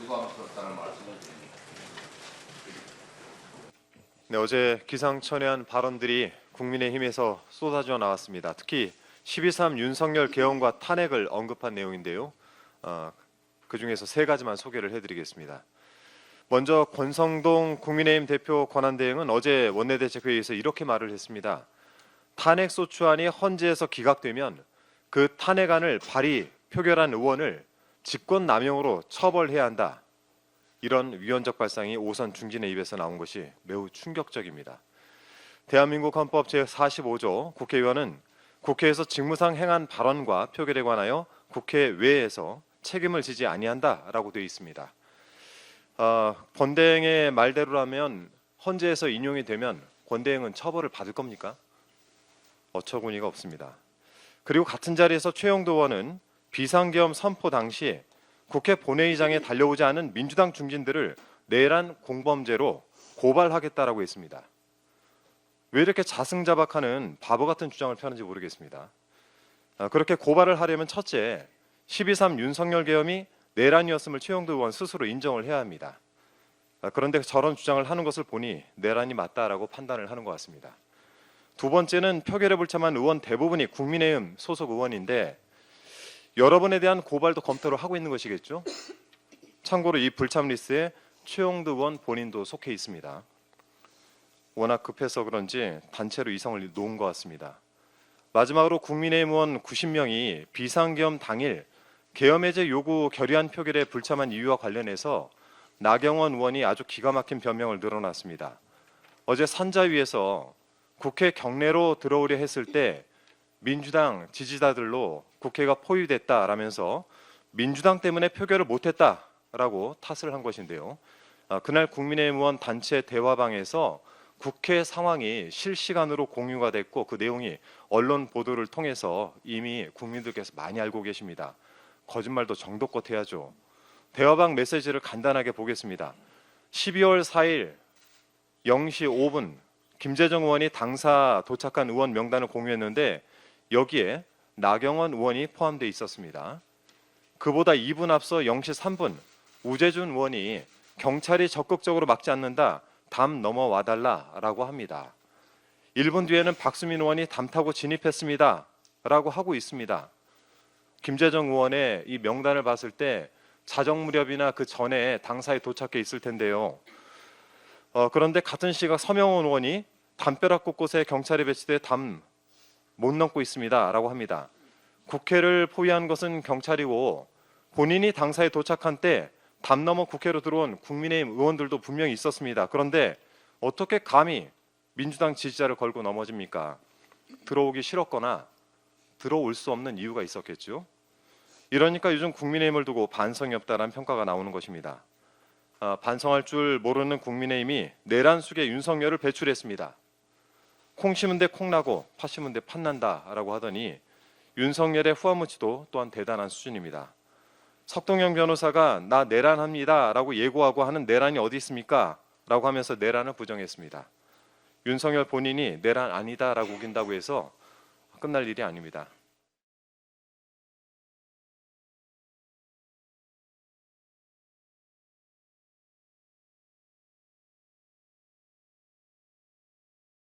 부담스럽다는 말씀을 드립니다. 네, 어제 기상천외한 발언들이 국민의힘에서 쏟아져 나왔습니다. 특히 12.3 윤석열 계엄과 탄핵을 언급한 내용인데요. 그중에서 세 가지만 소개를 해드리겠습니다. 먼저 권성동 국민의힘 대표 권한대행은 어제 원내대책회의에서 이렇게 말을 했습니다. 탄핵소추안이 헌재에서 기각되면 그 탄핵안을 발의, 표결한 의원을 직권남용으로 처벌해야 한다. 이런 위헌적 발상이 오선 중진의 입에서 나온 것이 매우 충격적입니다. 대한민국 헌법 제45조 국회의원은 국회에서 직무상 행한 발언과 표결에 관하여 국회 외에서 책임을 지지 아니한다라고 되어 있습니다. 권대행의 말대로라면 헌재에서 인용이 되면 권대행은 처벌을 받을 겁니까? 어처구니가 없습니다. 그리고 같은 자리에서 최영도 의원은 비상계엄 선포 당시 국회 본회의장에 달려오지 않은 민주당 중진들을 내란 공범죄로 고발하겠다라고 했습니다. 왜 이렇게 자승자박하는 바보 같은 주장을 펴는지 모르겠습니다. 그렇게 고발을 하려면 첫째, 12.3 윤석열 계엄이 내란이었음을 최영도 의원 스스로 인정을 해야 합니다. 그런데 저런 주장을 하는 것을 보니 내란이 맞다라고 판단을 하는 것 같습니다. 두 번째는 표결에 불참한 의원 대부분이 국민의힘 소속 의원인데 여러 번에 대한 고발도 검토를 하고 있는 것이겠죠. 참고로 이 불참 리스트에 최영도 의원 본인도 속해 있습니다. 워낙 급해서 그런지 단체로 이성을 놓은 것 같습니다. 마지막으로 국민의힘 의원 90명이 비상계엄 당일 계엄 해제 요구 결의안 표결에 불참한 이유와 관련해서 나경원 의원이 아주 기가 막힌 변명을 늘어놨습니다. 어제 산자위에서 국회 경내로 들어오려 했을 때 민주당 지지자들로 국회가 포위됐다라면서 민주당 때문에 표결을 못했다라고 탓을 한 것인데요. 그날 국민의힘 의원 단체 대화방에서 국회 상황이 실시간으로 공유가 됐고 그 내용이 언론 보도를 통해서 이미 국민들께서 많이 알고 계십니다. 거짓말도 정도껏 해야죠. 대화방 메시지를 간단하게 보겠습니다. 12월 4일 0시 5분 김재정 의원이 당사 도착한 의원 명단을 공유했는데 여기에 나경원 의원이 포함되어 있었습니다. 그보다 2분 앞서 0시 3분 우재준 의원이 경찰이 적극적으로 막지 않는다. 담 넘어와달라라고 합니다. 1분 뒤에는 박수민 의원이 담 타고 진입했습니다. 라고 하고 있습니다. 김재정 의원의 이 명단을 봤을 때 자정 무렵이나 그 전에 당사에 도착해 있을 텐데요. 그런데 같은 시각 서명훈 의원이 담벼락 곳곳에 경찰이 배치돼 담 못 넘고 있습니다. 라고 합니다. 국회를 포위한 것은 경찰이고 본인이 당사에 도착한 때 담 넘어 국회로 들어온 국민의힘 의원들도 분명히 있었습니다. 그런데 어떻게 감히 민주당 지지자를 걸고 넘어집니까? 들어오기 싫었거나 들어올 수 없는 이유가 있었겠죠. 이러니까 요즘 국민의힘을 두고 반성이 없다라는 평가가 나오는 것입니다. 반성할 줄 모르는 국민의힘이 내란 속에 윤석열을 배출했습니다. 콩 심은 데 콩 나고 팥 심은 데 팥 난다라고 하더니 윤석열의 후아무치도 또한 대단한 수준입니다. 석동영 변호사가 나 내란합니다 라고 예고하고 하는 내란이 어디 있습니까? 라고 하면서 내란을 부정했습니다. 윤석열 본인이 내란 아니다 라고 우긴다고 해서 끝날 일이 아닙니다.